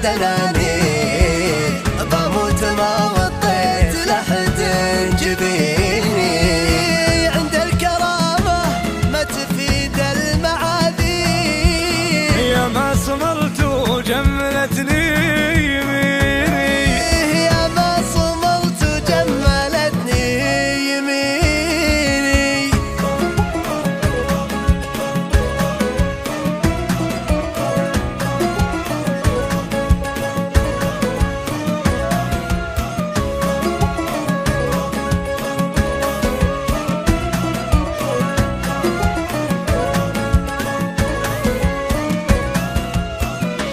دنانير، بموت ما وطيت لحد جبيني. عند الكرامة ما تفيد المعاذير، يا ما صملت وجملتني يميني، يا ما صملت وجملتني يميني.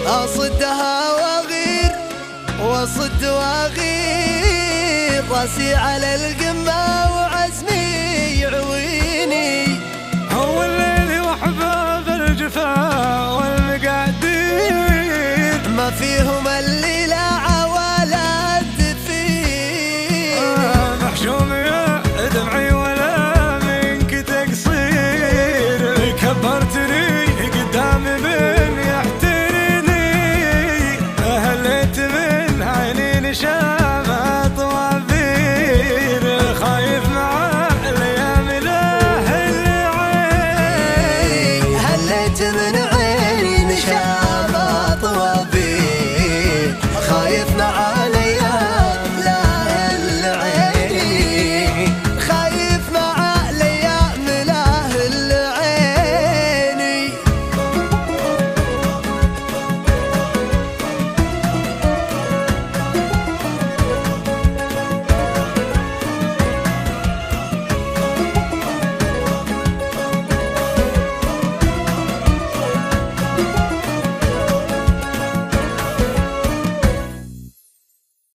أصدها وأغير وأصد وأغير، راسي على القمة وعزمي يعويني. هو الليل وأحباب الجفا والمقادير، ما فيهم اللي لا عوالة تفير. محشوم يا دمعي ولا منك تقصير، كبرتني قدامي من يحترني، هليت من عيني نشامة طوافير، خايف مع الايام له العين. هليت من